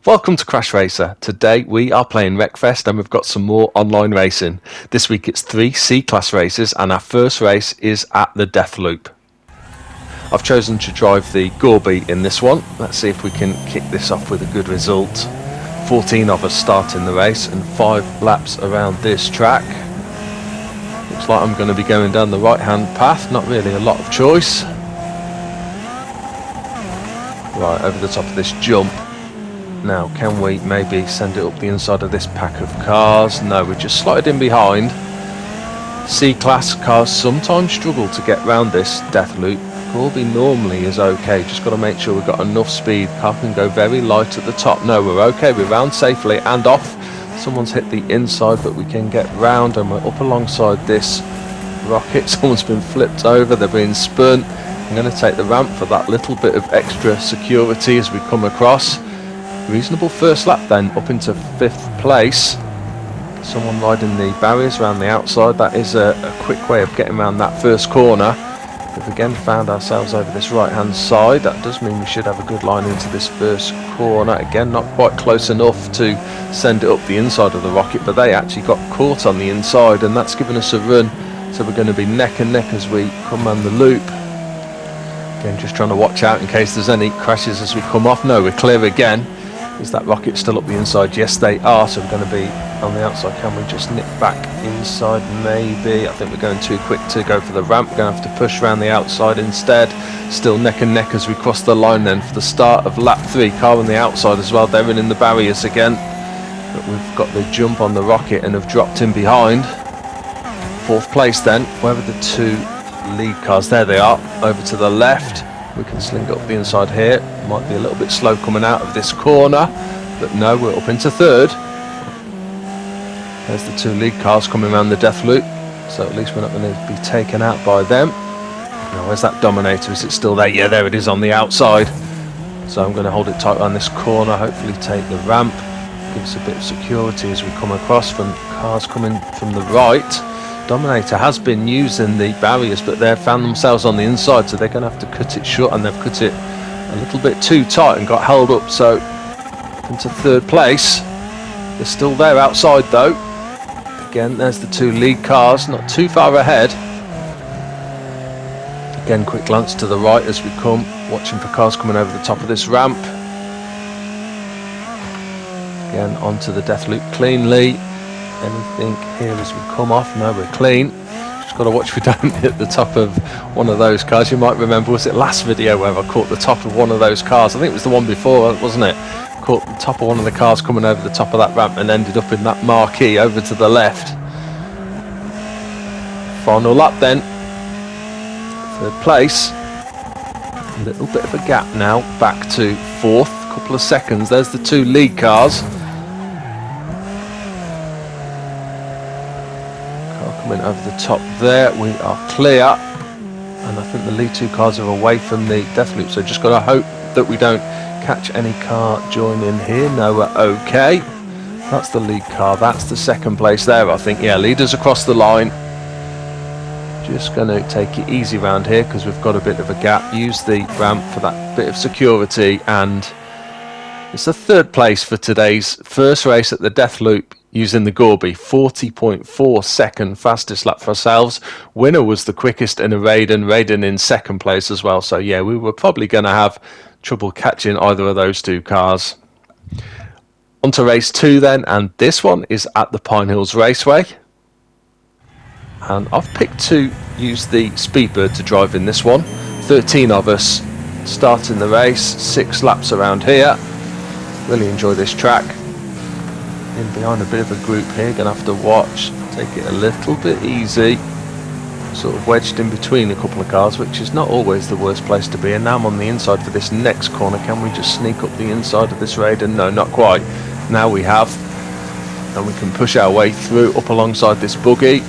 Welcome to CrashRacer. Today we are playing Wreckfest and we've got some more online racing. This week it's 3 C-class races and our first race is at the Deathloop. I've chosen to drive the Gorby in this one. Let's see if we can kick this off with a good result. 14 of us starting the race and 5 laps around this track. Looks like I'm going to be going down the right hand path, not really a lot of choice. Right, over the top of this jump. Now, can we maybe send it up the inside of this pack of cars? No, we just slotted in behind. C-class cars sometimes struggle to get round this Deathloop. Gorby normally is okay, just got to make sure we've got enough speed. Car can go very light at the top. No, we're okay, we're round safely and off. Someone's hit the inside, but we can get round and we're up alongside this rocket. Someone's been flipped over, they're being spun. I'm going to take the ramp for that little bit of extra security as we come across. Reasonable first lap then, up into 5th place. Someone riding the barriers around the outside. That is a quick way of getting around that first corner. We've again found ourselves over this right hand side. That does mean we should have a good line into this first corner. Again, not quite close enough to send it up the inside of the rocket, but they actually got caught on the inside and that's given us a run. So we're going to be neck and neck as we come around the loop. Again, just trying to watch out in case there's any crashes as we come off. No, we're clear again. Is that rocket still up the inside? Yes, they are. So we're going to be on the outside. Can we just nip back inside? Maybe. I think we're going too quick to go for the ramp. We're going to have to push around the outside instead. Still neck and neck as we cross the line then for the start of lap 3. Car on the outside as well. They're in the barriers again. But we've got the jump on the rocket and have dropped in behind. 4th place then. Where are the 2 lead cars? There they are. Over to the left. We can sling it up the inside here. Might be a little bit slow coming out of this corner, but no, we're up into 3rd. There's the 2 lead cars coming around the Deathloop, so at least we're not going to be taken out by them. Now, where's that Dominator? Is it still there? Yeah, there it is on the outside. So I'm going to hold it tight around this corner, hopefully take the ramp, give us a bit of security as we come across from cars coming from the right. Dominator has been using the barriers, but they've found themselves on the inside, so they're going to have to cut it short, and they've cut it a little bit too tight and got held up. So into 3rd place. They're still there outside though. Again, there's the 2 lead cars, not too far ahead. Again, quick glance to the right as we come, watching for cars coming over the top of this ramp. Again, onto the Deathloop cleanly. Anything here as we come off? No, we're clean. Just got to watch we don't hit the top of one of those cars. You might remember, was it last video where I caught the top of one of those cars? I think it was the one before, wasn't it? Caught the top of one of the cars coming over the top of that ramp and ended up in that marquee over to the left. Final lap then. 3rd place. A little bit of a gap now, back to 4th. Couple of seconds. There's the 2 lead cars. Coming over the top there, we are clear, and I think the lead 2 cars are away from the Deathloop, so just got to hope that we don't catch any car join in here. No, we're okay. That's the lead car, that's the 2nd place there, I think. Yeah, leaders across the line. Just going to take it easy around here because we've got a bit of a gap. Use the ramp for that bit of security, and it's the 3rd place for today's first race at the Deathloop using the Gorby. 40.4 second fastest lap for ourselves. Winner was the quickest in a Raiden in 2nd place as well. So yeah, we were probably going to have trouble catching either of those 2 cars. On to race 2 then, and this one is at the Pine Hills Raceway. And I've picked to use the Speedbird to drive in this one. 13 of us starting the race, 6 laps around here. Really enjoy this track. In behind a bit of a group here, gonna have to watch, take it a little bit easy. Sort of wedged in between a couple of cars, which is not always the worst place to be. And now I'm on the inside for this next corner. Can we just sneak up the inside of this Raiden? No, not quite. Now we have, and we can push our way through up alongside this buggy.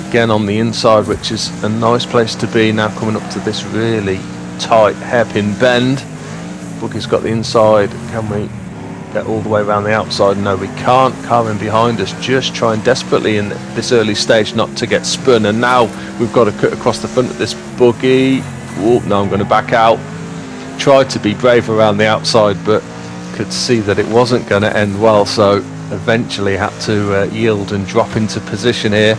Again on the inside, which is a nice place to be. Now coming up to this really tight hairpin bend. Buggy's got the inside. Can we get all the way around the outside? No, we can't. Car in behind us, just trying desperately in this early stage not to get spun, and now we've got to cut across the front of this buggy. Oh no, I'm going to back out. Tried to be brave around the outside, but could see that it wasn't going to end well, so eventually had to yield and drop into position here.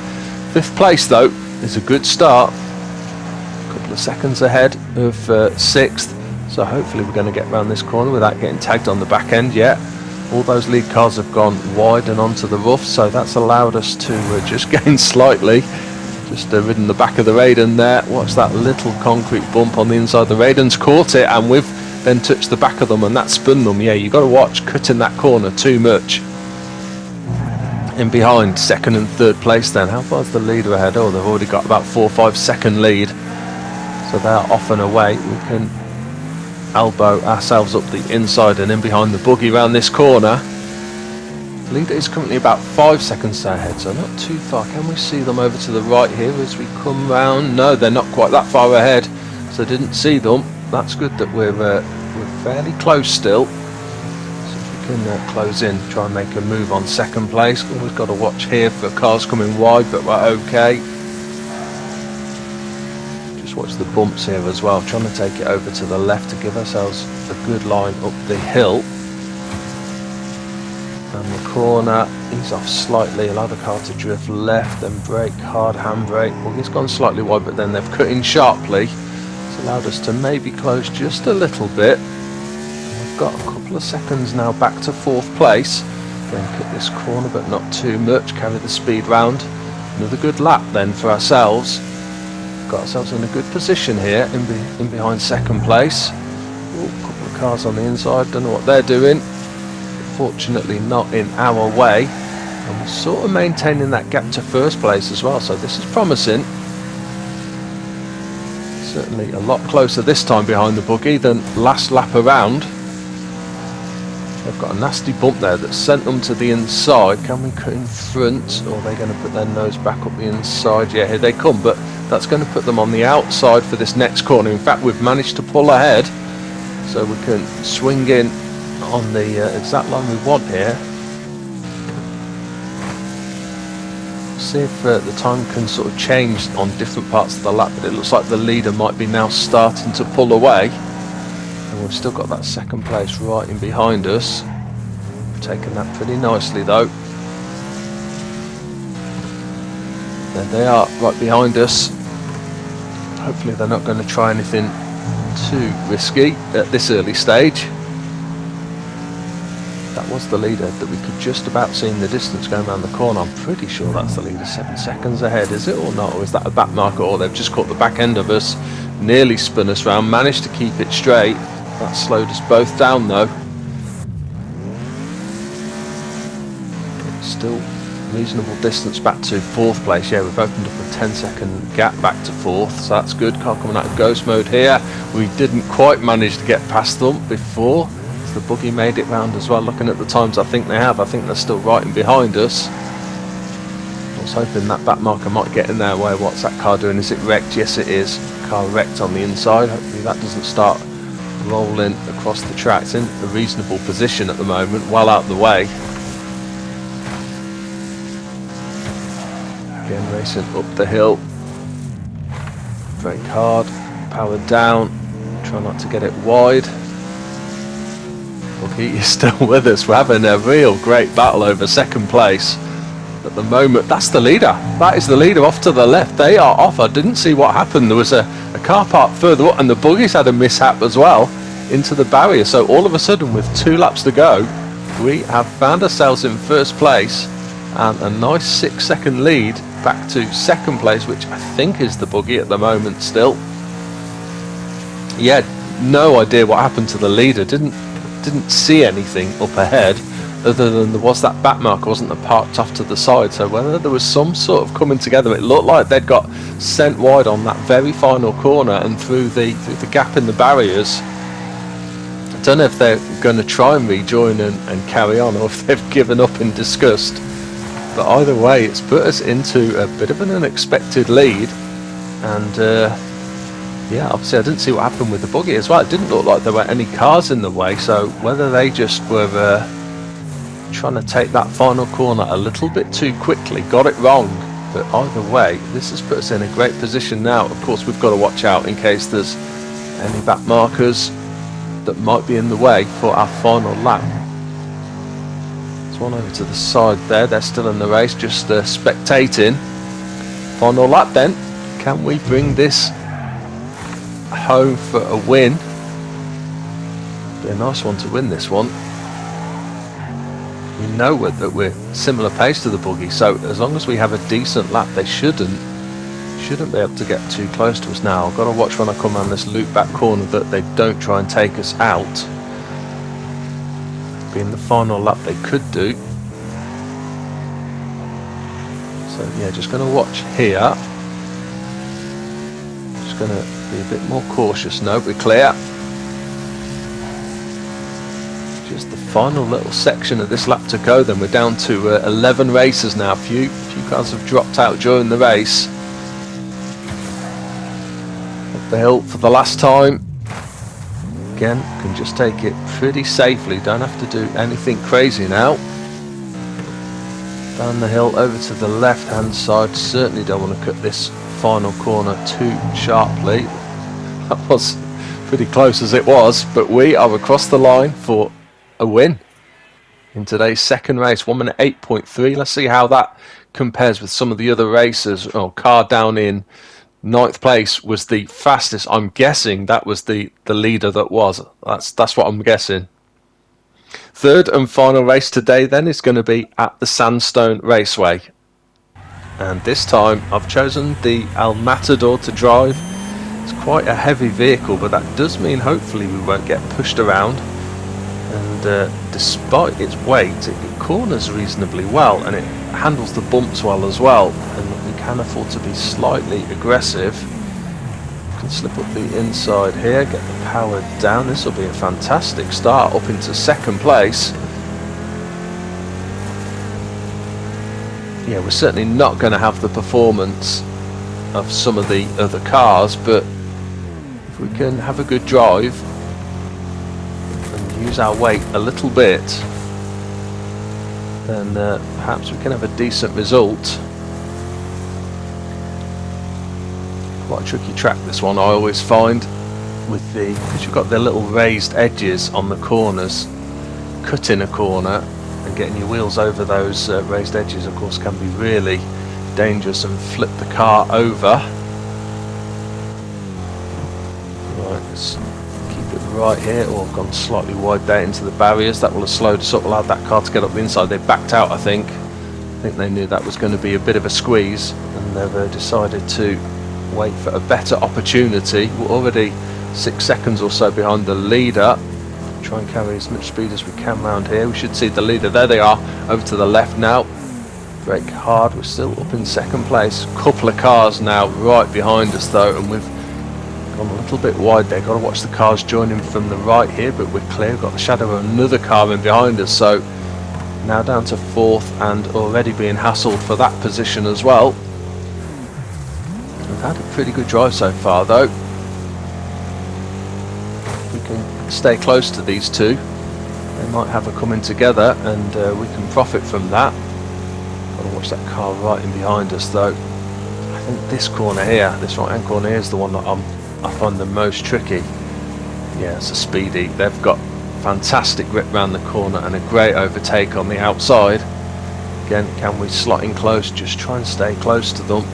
5th place though is a good start, a couple of seconds ahead of 6th, so hopefully we're going to get around this corner without getting tagged on the back end yet. All those lead cars have gone wide and onto the rough, so that's allowed us to just gain slightly. Just ridden the back of the Raiden there. Watch that little concrete bump on the inside. The Raiden's caught it, and we've then touched the back of them, and that spun them. Yeah, you've got to watch cutting that corner too much. In behind, 2nd and 3rd place then. How far is the leader ahead? Oh, they've already got about 4 or 5 second lead. So they're off and away. We can elbow ourselves up the inside and in behind the buggy around this corner. The leader is currently about 5 seconds ahead, so not too far. Can we see them over to the right here as we come round? No, they're not quite that far ahead, so didn't see them. That's good that we're fairly close still. So if we can close in, try and make a move on 2nd place. Always got to watch here for cars coming wide, but we're okay. Just watch the bumps here as well. Trying to take it over to the left to give ourselves a good line up the hill. And the corner, he's off slightly, allow the car to drift left, then brake, hard handbrake. Well, he's gone slightly wide, but then they've cut in sharply. It's allowed us to maybe close just a little bit. And we've got a couple of seconds now back to 4th place. Then cut this corner, but not too much, carry the speed round. Another good lap then for ourselves. Got ourselves in a good position here, in behind 2nd place. Ooh, a couple of cars on the inside, don't know what they're doing. Fortunately not in our way, and we're sort of maintaining that gap to 1st place as well, so this is promising. Certainly a lot closer this time behind the buggy than last lap around. They've got a nasty bump there that sent them to the inside. Can we cut in front, or are they going to put their nose back up the inside? Yeah, here they come, but that's going to put them on the outside for this next corner. In fact, we've managed to pull ahead, so we can swing in on the exact line we want here. See if the time can sort of change on different parts of the lap, but it looks like the leader might be now starting to pull away, and we've still got that 2nd place right in behind us. We've taken that pretty nicely though. There they are, right behind us. Hopefully they're not going to try anything too risky at this early stage. That was the leader that we could just about see in the distance going around the corner. I'm pretty sure that's the leader. 7 seconds ahead, is it or not? Or is that a back marker? Or they've just caught the back end of us, nearly spun us round, managed to keep it straight. That slowed us both down though. Still reasonable distance back to 4th place. Yeah, we've opened up a 10-second gap back to 4th, so that's good. Car coming out of ghost mode here. We didn't quite manage to get past them before. The buggy made it round as well. Looking at the times, I think they have. I think they're still right in behind us. I was hoping that back marker might get in their way. What's that car doing? Is it wrecked? Yes, it is. Car wrecked on the inside. Hopefully that doesn't start rolling across the track. It's in a reasonable position at the moment, well out of the way. Again, racing up the hill. Brake hard, power down. Try not to get it wide. He's still with us. We're having a real great battle over 2nd place at the moment. That's the leader. That is the leader off to the left. They are off. I didn't see what happened. There was a car park further up, and the buggy's had a mishap as well into the barrier. So all of a sudden, with 2 laps to go, we have found ourselves in 1st place and a nice 6-second lead back to 2nd place, which I think is the buggy at the moment still. Yeah, no idea what happened to the leader. Didn't see anything up ahead other than there was that back marker, wasn't there, parked off to the side. So whether there was some sort of coming together, it looked like they'd got sent wide on that very final corner and through the gap in the barriers. I don't know if they're going to try and rejoin and carry on, or if they've given up in disgust, but either way it's put us into a bit of an unexpected lead. And yeah, obviously I didn't see what happened with the buggy as well. It didn't look like there were any cars in the way, so whether they just were trying to take that final corner a little bit too quickly, got it wrong. But either way, this has put us in a great position now. Of course, we've got to watch out in case there's any back markers. that might be in the way for our final lap. There's one over to the side there, they're still in the race, just spectating. Final lap then, can we bring this home for a win? Be a nice one to win this one. We know that we're similar pace to the buggy, so as long as we have a decent lap, they shouldn't be able to get too close to us now. I've got to watch when I come around this loop back corner that they don't try and take us out. Being the final lap they could do. So yeah, just going to watch here. Just going to be a bit more cautious. No, we're clear. Just the final little section of this lap to go, then we're down to 11 racers now. Few cars have dropped out during the race. Up the hill for the last time. Again, can just take it pretty safely, don't have to do anything crazy now. Down the hill over to the left hand side, certainly don't want to cut this final corner too sharply. That was pretty close as it was, but we are across the line for a win in today's second race. 1 minute 8.3. Let's see how that compares with some of the other races. Oh, car down in 9th place was the fastest. I'm guessing that was the leader that was. That's what I'm guessing. Third and final race today then is going to be at the Sandstone Raceway. And this time I've chosen the El Matador to drive. It's quite a heavy vehicle, but that does mean hopefully we won't get pushed around. And despite its weight, it corners reasonably well, and it handles the bumps well as well, and we can afford to be slightly aggressive. We can slip up the inside here, get the power down. This will be a fantastic start up into second place. Yeah, we're certainly not going to have the performance of some of the other cars, but if we can have a good drive use our weight a little bit, then perhaps we can have a decent result. Quite a tricky track this one, I always find, with because you've got the little raised edges on the corners. Cutting a corner and getting your wheels over those raised edges, of course, can be really dangerous and flip the car over. Right, let's right here. Oh, I've gone slightly wide there into the barriers. That will have slowed us up, allowed that car to get up the inside. They backed out, I think they knew that was going to be a bit of a squeeze, and they've decided to wait for a better opportunity. We're already 6 seconds or so behind the leader. Try and carry as much speed as we can around here. We should see the leader. There they are, over to the left now. Brake hard. We're still up in second place. Couple of cars now right behind us though, and we've gone a little bit wide there. Got to watch the cars joining from the right here, but we're clear. Got the shadow of another car in behind us, so now down to 4th and already being hassled for that position as well. We've had a pretty good drive so far though. If we can stay close to these two, they might have a coming together, and we can profit from that. Got to watch that car right in behind us though. I think this corner here, this right hand corner here, is the one that I find the most tricky. Yeah, it's a speedy. They've got fantastic grip round the corner and a great overtake on the outside. Again, can we slot in close? Just try and stay close to them.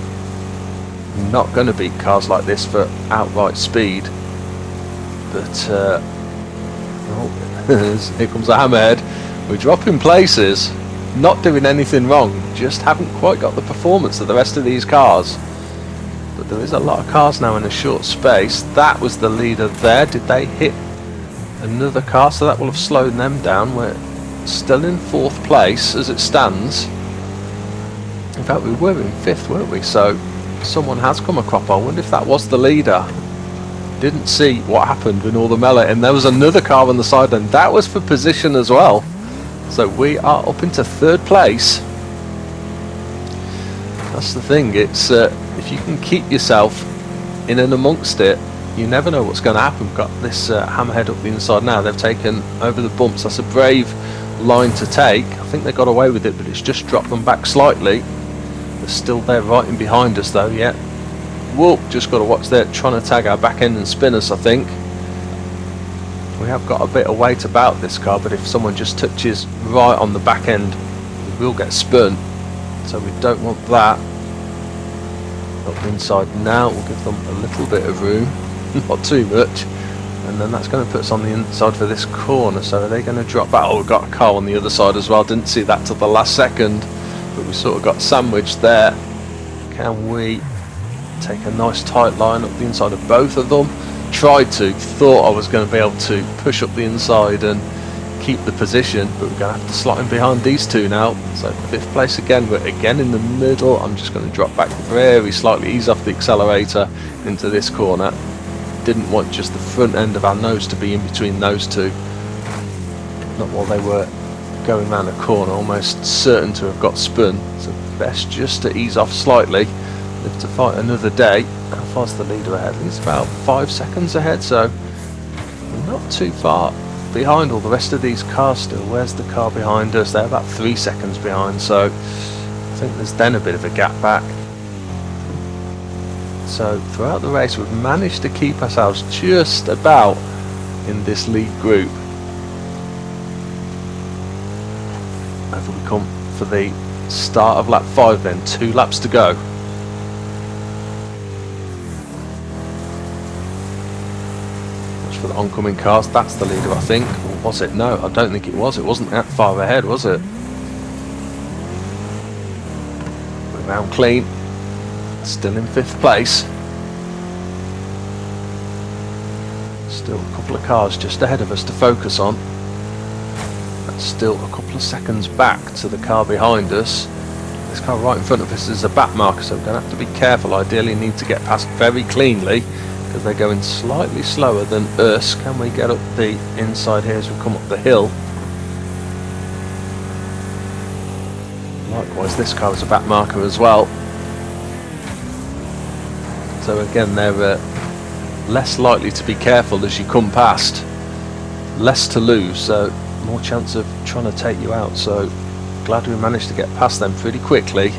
Not going to beat cars like this for outright speed, but oh, here comes a hammerhead. We're dropping places, not doing anything wrong, just haven't quite got the performance of the rest of these cars. But there is a lot of cars now in a short space. That was the leader there. Did they hit another car? So that will have slowed them down. We're still in 4th place as it stands. In fact, we were in 5th, weren't we? So someone has come a crop. I wonder if that was the leader. Didn't see what happened with all the melee, and there was another car on the side, and that was for position as well. So we are up into 3rd place. That's the thing, it's if you can keep yourself in and amongst it, you never know what's going to happen. We've got this hammerhead up the inside now. They've taken over the bumps. That's a brave line to take. I think they got away with it, but it's just dropped them back slightly. They're still there right in behind us though. Yeah, whoa, just got to watch there, trying to tag our back end and spin us, I think. We have got a bit of weight about this car, but if someone just touches right on the back end, we will get spun, so we don't want that. Up inside now, we'll give them a little bit of room, not too much, and then that's going to put us on the inside for this corner. So are they going to drop back? Oh, we've got a car on the other side as well, didn't see that till the last second, but we sort of got sandwiched there. Can we take a nice tight line up the inside of both of them? Thought I was going to be able to push up the inside and keep the position, but we're going to have to slot in behind these two now. So 5th place again, we're again in the middle. I'm just going to drop back very slightly, ease off the accelerator into this corner. Didn't want just the front end of our nose to be in between those two, not while they were going round a corner, almost certain to have got spun. So best just to ease off slightly, live to fight another day. How far's the leader ahead? He's about 5 seconds ahead, so we're not too far behind all the rest of these cars still. Where's the car behind us? They're about 3 seconds behind, so I think there's then a bit of a gap back. So throughout the race we've managed to keep ourselves just about in this lead group. Over we come for the start of lap 5 then, 2 laps to go. For the oncoming cars, that's the leader I think. Or was it? No, I don't think it was. It wasn't that far ahead, was it? We're round clean. Still in 5th place. Still a couple of cars just ahead of us to focus on. That's still a couple of seconds back to the car behind us. This car right in front of us is a back marker, so we're going to have to be careful. Ideally need to get past very cleanly, because they're going slightly slower than us. Can we get up the inside here as we come up the hill? Likewise, this car is a back marker as well. So again, they're less likely to be careful as you come past. Less to lose, so more chance of trying to take you out. So glad we managed to get past them pretty quickly.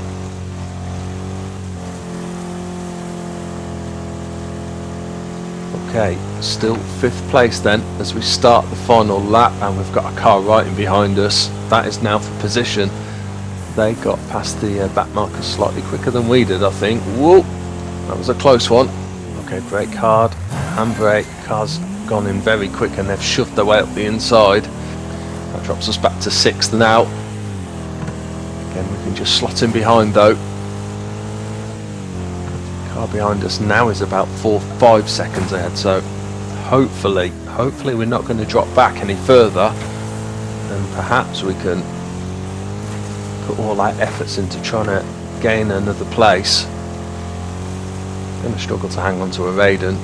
Okay, still 5th place then as we start the final lap, and we've got a car right in behind us. That is now for position. They got past the back markers slightly quicker than we did, I think. Whoa, that was a close one. Okay, brake hard, handbrake. Car's gone in very quick and they've shoved their way up the inside. That drops us back to 6th now. Again, we can just slot in behind though. Car behind us now is about 4-5 seconds ahead, so hopefully we're not going to drop back any further, and perhaps we can put all our efforts into trying to gain another place. I'm going to struggle to hang on to a Raiden,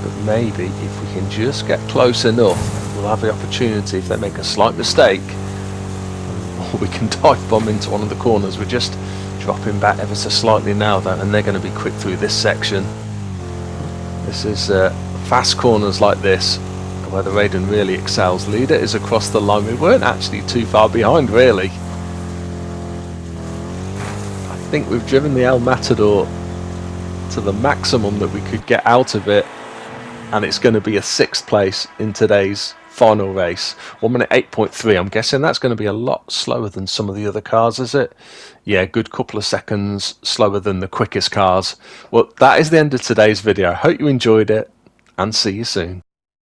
but maybe if we can just get close enough, we'll have the opportunity if they make a slight mistake, or we can dive bomb into one of the corners. We're just dropping back ever so slightly now though, and they're going to be quick through this section. This is fast corners like this where the Raiden really excels. Leader is across the line. We weren't actually too far behind really. I think we've driven the El Matador to the maximum that we could get out of it, and it's going to be a 6th place in today's final race. 1 minute 8.3. I'm guessing that's going to be a lot slower than some of the other cars, is it? Yeah, good couple of seconds slower than the quickest cars. Well, that is the end of today's video. I hope you enjoyed it, and see you soon.